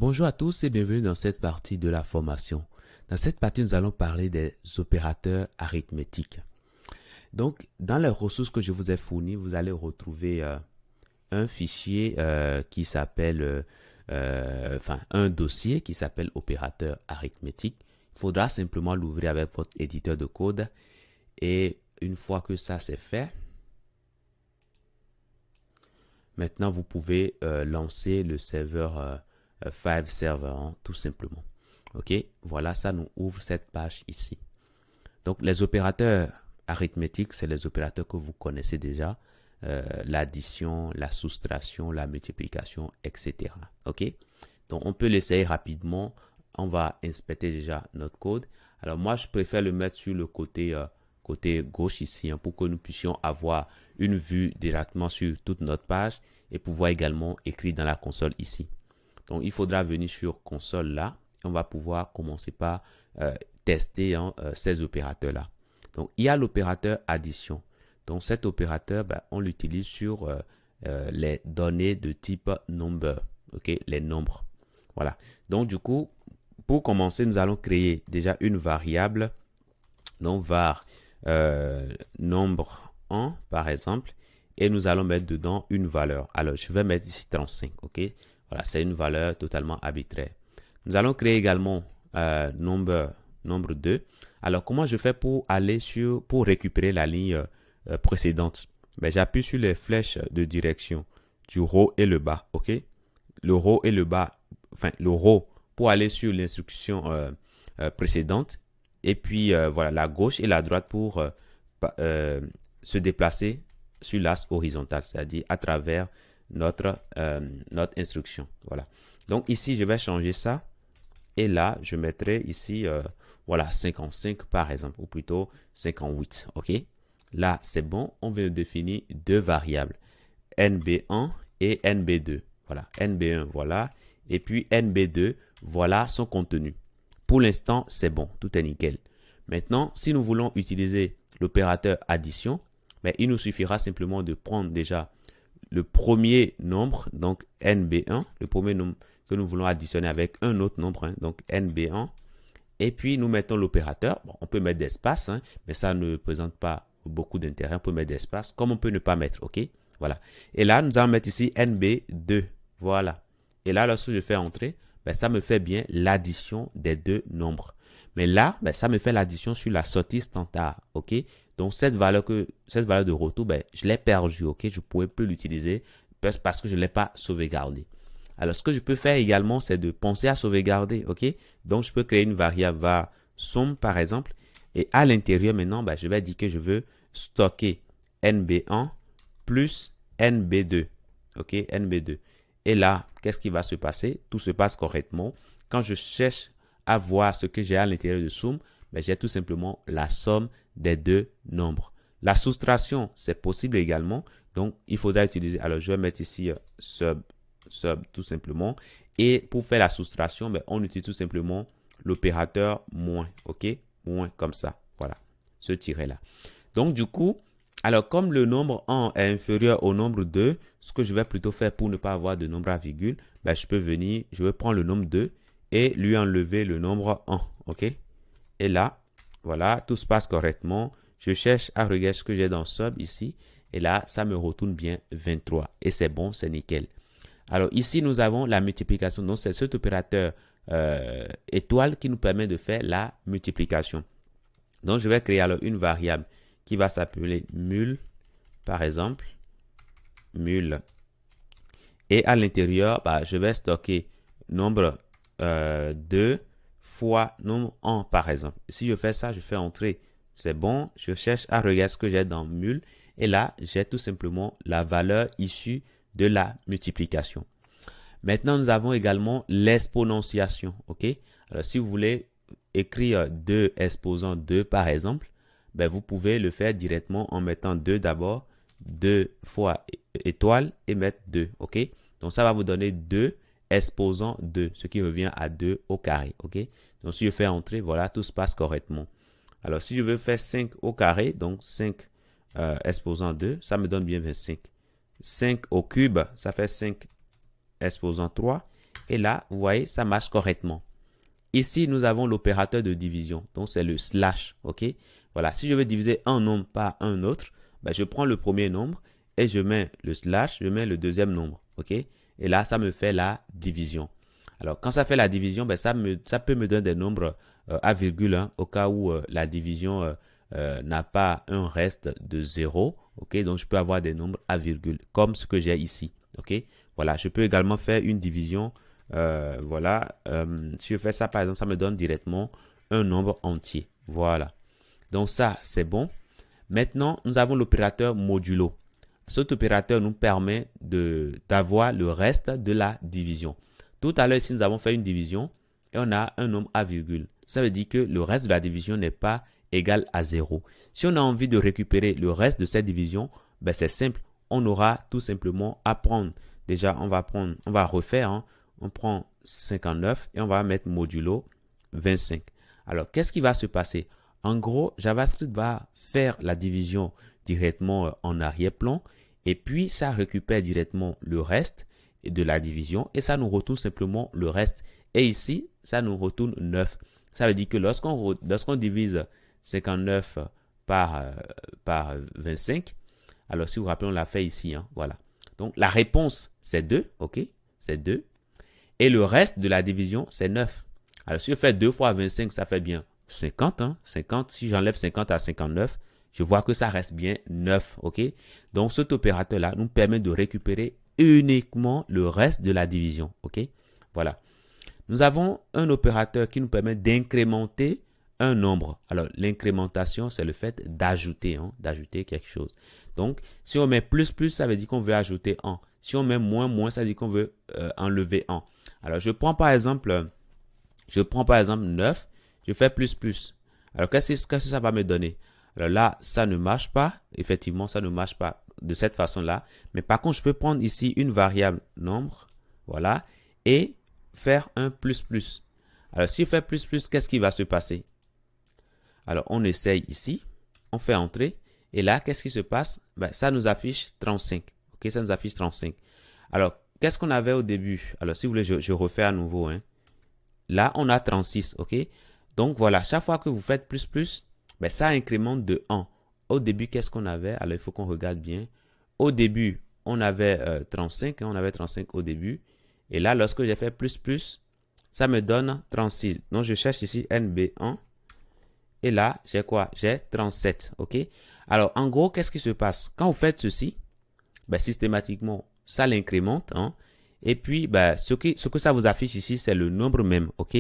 Bonjour à tous et bienvenue dans cette partie de la formation. Dans cette partie, nous allons parler des opérateurs arithmétiques. Donc, dans les ressources que je vous ai fournies, vous allez retrouver un fichier qui s'appelle, un dossier qui s'appelle opérateur arithmétique. Il faudra simplement l'ouvrir avec votre éditeur de code et une fois que ça c'est fait, maintenant vous pouvez lancer le serveur Five Server, tout simplement. Ok, voilà, ça nous ouvre cette page ici. Donc, les opérateurs arithmétiques, c'est les opérateurs que vous connaissez déjà. L'addition, la soustraction, la multiplication, etc. Ok, donc on peut l'essayer rapidement. On va inspecter déjà notre code. Alors, moi, je préfère le mettre sur le côté gauche ici pour que nous puissions avoir une vue directement sur toute notre page et pouvoir également écrire dans la console ici. Donc, il faudra venir sur console là. On va pouvoir commencer par tester ces opérateurs-là. Donc, il y a l'opérateur addition. Donc, cet opérateur, on l'utilise sur les données de type number. OK, les nombres. Voilà. Donc, du coup, pour commencer, nous allons créer déjà une variable. Donc, var nombre 1, par exemple. Et nous allons mettre dedans une valeur. Alors, je vais mettre ici 35. OK. Voilà, c'est une valeur totalement arbitraire. Nous allons créer également nombre 2. Alors, comment je fais pour récupérer la ligne précédente? J'appuie sur les flèches de direction du haut et le bas, ok? Le haut et le bas, le haut pour aller sur l'instruction précédente. Et puis, voilà, la gauche et la droite pour se déplacer sur l'axe horizontal, c'est-à-dire à travers notre instruction. Voilà. Donc ici, je vais changer ça. Et là, je mettrai ici, voilà, 55 par exemple, ou plutôt 58. OK? Là, c'est bon. On veut définir deux variables, NB1 et NB2. Voilà, NB1, voilà. Et puis NB2, voilà son contenu. Pour l'instant, c'est bon. Tout est nickel. Maintenant, si nous voulons utiliser l'opérateur addition, il nous suffira simplement de prendre déjà le premier nombre, donc NB1, le premier nombre que nous voulons additionner avec un autre nombre, donc NB1. Et puis, nous mettons l'opérateur. Bon, on peut mettre d'espace, mais ça ne présente pas beaucoup d'intérêt. On peut mettre d'espace, comme on peut ne pas mettre, ok? Voilà. Et là, nous allons mettre ici NB2. Voilà. Et là, lorsque je fais entrer, ça me fait bien l'addition des deux nombres. Mais là, ça me fait l'addition sur la sortie standard, ok? Donc, cette valeur de retour, je l'ai perdue, ok? Je ne pourrais plus l'utiliser parce que je ne l'ai pas sauvegardée. Alors, ce que je peux faire également, c'est de penser à sauvegarder, ok? Donc, je peux créer une variable var somme, par exemple. Et à l'intérieur, maintenant, je vais dire que je veux stocker NB1 plus NB2, ok? NB2. Et là, qu'est-ce qui va se passer? Tout se passe correctement. Quand je cherche à voir ce que j'ai à l'intérieur de somme, j'ai tout simplement la somme des deux nombres. La soustraction, c'est possible également. Donc, il faudra utiliser, alors je vais mettre ici sub tout simplement. Et pour faire la soustraction, on utilise tout simplement l'opérateur moins, ok? Moins comme ça, voilà, ce tiret-là. Donc, du coup, alors comme le nombre 1 est inférieur au nombre 2, ce que je vais plutôt faire pour ne pas avoir de nombre à virgule, je vais prendre le nombre 2 et lui enlever le nombre 1, ok? Et là, voilà, tout se passe correctement. Je cherche à regarder ce que j'ai dans sub ici. Et là, ça me retourne bien 23. Et c'est bon, c'est nickel. Alors ici, nous avons la multiplication. Donc, c'est cet opérateur étoile qui nous permet de faire la multiplication. Donc, je vais créer alors une variable qui va s'appeler mul, par exemple. Mul. Et à l'intérieur, je vais stocker nombre 2 fois nombre 1, par exemple. Si je fais ça, je fais entrer. C'est bon. Je cherche à regarder ce que j'ai dans mul. Et là, j'ai tout simplement la valeur issue de la multiplication. Maintenant, nous avons également l'exponentiation. OK? Alors, si vous voulez écrire 2 exposant 2, par exemple, vous pouvez le faire directement en mettant 2 d'abord, 2 fois étoile et mettre 2. OK? Donc, ça va vous donner 2 exposant 2, ce qui revient à 2 au carré. OK? Donc, si je fais entrer, voilà, tout se passe correctement. Alors, si je veux faire 5 au carré, donc 5 exposant 2, ça me donne bien 25. 5 au cube, ça fait 5 exposant 3. Et là, vous voyez, ça marche correctement. Ici, nous avons l'opérateur de division. Donc, c'est le slash. OK? Voilà. Si je veux diviser un nombre par un autre, ben, je prends le premier nombre et je mets le slash, je mets le deuxième nombre. OK? Et là, ça me fait la division. Alors, quand ça fait la division, ben, ça peut me donner des nombres à virgule hein, au cas où la division n'a pas un reste de 0. OK? Donc, je peux avoir des nombres à virgule, comme ce que j'ai ici. OK? Voilà. Je peux également faire une division. Voilà. Si je fais ça, par exemple, ça me donne directement un nombre entier. Voilà. Donc, ça, c'est bon. Maintenant, nous avons l'opérateur modulo. Cet opérateur nous permet d'avoir le reste de la division. Tout à l'heure, ici, nous avons fait une division et on a un nombre à virgule. Ça veut dire que le reste de la division n'est pas égal à 0. Si on a envie de récupérer le reste de cette division, ben c'est simple. On aura tout simplement à prendre. Déjà, on va refaire. Hein. On prend 59 et on va mettre modulo 25. Alors, qu'est-ce qui va se passer? En gros, JavaScript va faire la division directement en arrière-plan et puis ça récupère directement le reste de la division et ça nous retourne simplement le reste. Et ici, ça nous retourne 9. Ça veut dire que lorsqu'on divise 59 par 25, alors si vous vous rappelez, on l'a fait ici. Hein, voilà. Donc, la réponse, c'est 2. OK? C'est 2. Et le reste de la division, c'est 9. Alors, si je fais 2 fois 25, ça fait bien 50. Hein? 50. Si j'enlève 50 à 59, je vois que ça reste bien 9. OK? Donc, cet opérateur-là nous permet de récupérer uniquement le reste de la division. OK? Voilà. Nous avons un opérateur qui nous permet d'incrémenter un nombre. Alors, l'incrémentation, c'est le fait d'ajouter, hein, d'ajouter quelque chose. Donc, si on met plus, ça veut dire qu'on veut ajouter 1. Si on met moins, ça veut dire qu'on veut enlever 1. Alors, je prends par exemple 9, je fais plus. Alors, qu'est-ce que ça va me donner? Alors là, ça ne marche pas. Effectivement, ça ne marche pas de cette façon-là. Mais par contre, je peux prendre ici une variable nombre, voilà, et faire un plus. Alors, si je fais plus, qu'est-ce qui va se passer? Alors, on essaye ici, on fait entrer, et là, qu'est-ce qui se passe? Ben, ça nous affiche 35. OK, ça nous affiche 35. Alors, qu'est-ce qu'on avait au début? Alors, si vous voulez, je refais à nouveau. Hein. Là, on a 36. OK? Donc, voilà, chaque fois que vous faites plus, ben, ça incrémente de 1. Au début, qu'est-ce qu'on avait? Alors, il faut qu'on regarde bien. Au début, on avait 35. Hein, on avait 35 au début. Et là, lorsque j'ai fait plus, ça me donne 36. Donc, je cherche ici NB1. Et là, j'ai quoi? J'ai 37. OK? Alors, en gros, qu'est-ce qui se passe? Quand vous faites ceci, ben, systématiquement, ça l'incrémente. Hein? Et puis, ben, ce que ça vous affiche ici, c'est le nombre même. OK?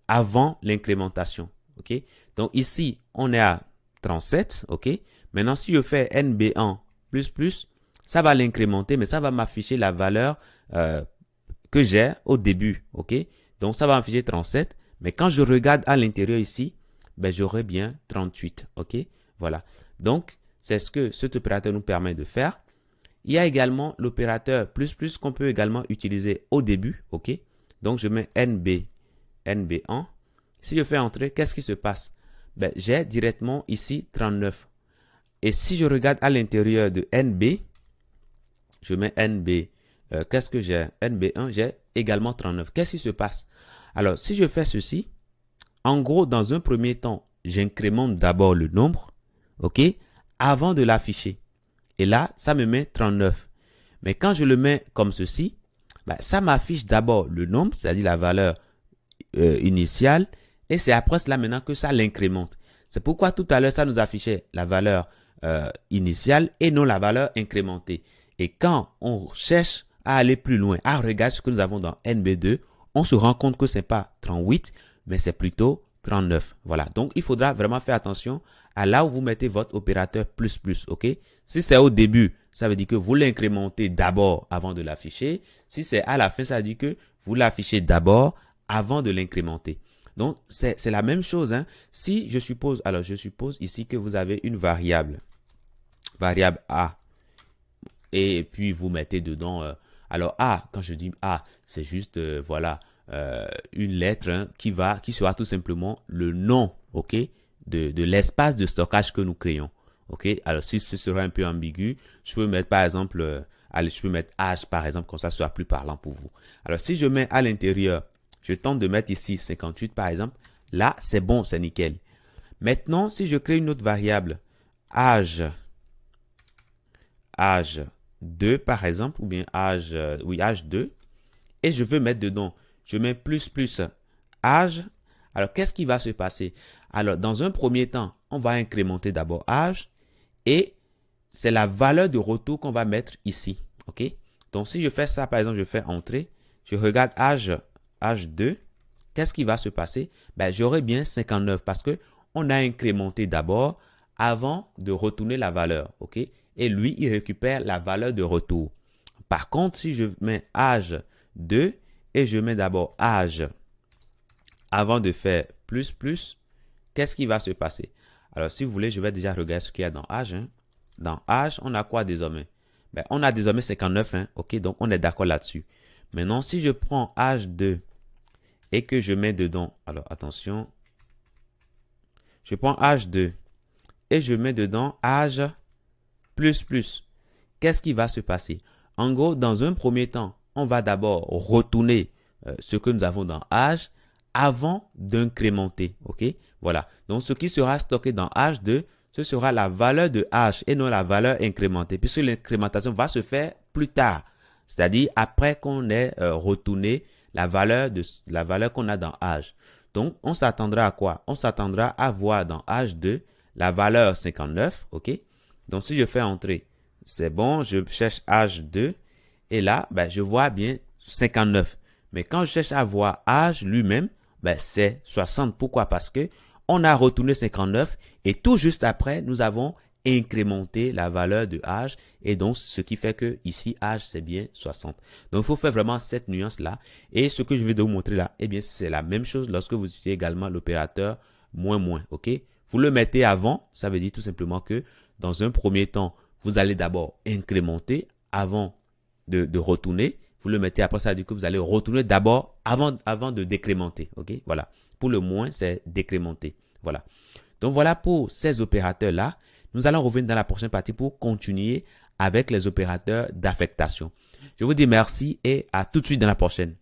Avant l'incrémentation. OK? Donc, ici, on est à 37. OK? Maintenant, si je fais NB1 plus, ça va l'incrémenter, mais ça va m'afficher la valeur que j'ai au début. OK? Donc, ça va m'afficher 37. Mais quand je regarde à l'intérieur ici, ben, j'aurai bien 38. OK? Voilà. Donc, c'est ce que cet opérateur nous permet de faire. Il y a également l'opérateur plus qu'on peut également utiliser au début. OK? Donc, je mets NB1. Si je fais entrer, qu'est-ce qui se passe? Ben, j'ai directement ici 39. Et si je regarde à l'intérieur de NB, je mets NB. Qu'est-ce que j'ai? NB1, j'ai également 39. Qu'est-ce qui se passe? Alors, si je fais ceci, en gros, dans un premier temps, j'incrémente d'abord le nombre, OK, avant de l'afficher. Et là, ça me met 39. Mais quand je le mets comme ceci, ben, ça m'affiche d'abord le nombre, c'est-à-dire la valeur initiale, et c'est après cela maintenant que ça l'incrémente. C'est pourquoi tout à l'heure, ça nous affichait la valeur initiale et non la valeur incrémentée. Et quand on cherche à aller plus loin, à regarder ce que nous avons dans NB2, on se rend compte que ce n'est pas 38, mais c'est plutôt 39. Voilà. Donc, il faudra vraiment faire attention à là où vous mettez votre opérateur plus. OK? Si c'est au début, ça veut dire que vous l'incrémentez d'abord avant de l'afficher. Si c'est à la fin, ça veut dire que vous l'affichez d'abord avant de l'incrémenter. Donc, c'est la même chose. Hein? Si je suppose, alors je suppose ici que vous avez une variable A, et puis vous mettez dedans, alors A, quand je dis A, c'est juste, voilà, une lettre hein, qui sera tout simplement le nom, ok, de l'espace de stockage que nous créons. Ok, alors si ce sera un peu ambigu, je peux mettre par exemple Allez, je peux mettre âge, par exemple, comme ça soit plus parlant pour vous. Alors, si je mets à l'intérieur, je tente de mettre ici 58, par exemple. Là, c'est bon, c'est nickel. Maintenant, si je crée une autre variable, âge 2, par exemple, ou bien âge 2, et je veux mettre dedans, je mets plus âge. Alors, qu'est-ce qui va se passer? Alors, dans un premier temps, on va incrémenter d'abord âge, et c'est la valeur de retour qu'on va mettre ici. OK? Donc, si je fais ça, par exemple, je fais entrée, je regarde âge 2, qu'est-ce qui va se passer? Ben, j'aurai bien 59 parce que on a incrémenté d'abord avant de retourner la valeur. OK? Et lui, il récupère la valeur de retour. Par contre, si je mets âge 2 et je mets d'abord âge avant de faire plus, qu'est-ce qui va se passer? Alors, si vous voulez, je vais déjà regarder ce qu'il y a dans âge. Dans âge, on a quoi désormais? Ben, on a désormais 59. OK, donc on est d'accord là-dessus. Maintenant, si je prends âge 2 et que je mets dedans, alors attention, je prends âge 2 et je mets dedans âge plus. Qu'est-ce qui va se passer? En gros, dans un premier temps, on va d'abord retourner ce que nous avons dans âge avant d'incrémenter. OK? Voilà. Donc, ce qui sera stocké dans H2, ce sera la valeur de H et non la valeur incrémentée, puisque l'incrémentation va se faire plus tard. C'est-à-dire après qu'on ait retourné la valeur qu'on a dans H. Donc, on s'attendra à quoi? On s'attendra à voir dans H2 la valeur 59. OK? Donc, si je fais entrer, c'est bon, je cherche H2 et là, ben, je vois bien 59. Mais quand je cherche à voir H lui-même, ben, c'est 60. Pourquoi? Parce que on a retourné 59 et tout juste après, nous avons incrémenté la valeur de H et donc ce qui fait que ici, H c'est bien 60. Donc, il faut faire vraiment cette nuance-là. Et ce que je vais vous montrer là, eh bien, c'est la même chose lorsque vous utilisez également l'opérateur moins. OK? Vous le mettez avant, ça veut dire tout simplement que dans un premier temps, vous allez d'abord incrémenter avant de retourner. Vous le mettez après, ça veut dire que vous allez retourner d'abord avant de décrémenter. OK? Voilà. Pour le moins, c'est décrémenter. Voilà. Donc, voilà pour ces opérateurs-là. Nous allons revenir dans la prochaine partie pour continuer avec les opérateurs d'affectation. Je vous dis merci et à tout de suite dans la prochaine.